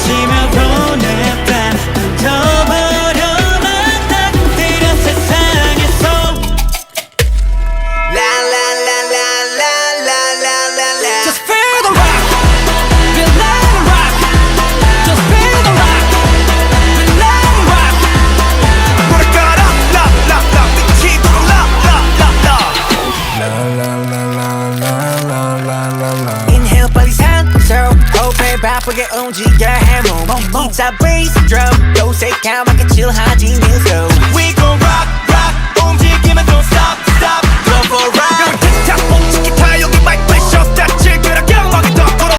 펼치며 보냈다 던져버려만 딱 때려 세상에서 La la la la la la la la la. Just feel the rock, feel let it rock. Just feel the rock, feel let it rock. 뭐랄까라 라라라 미치도록 라라라라 Inhale 빨리 산소 호흡해 바쁘게 움직여 해몸 이자 bass drum 요새 까맣게 칠하지 뉴스 We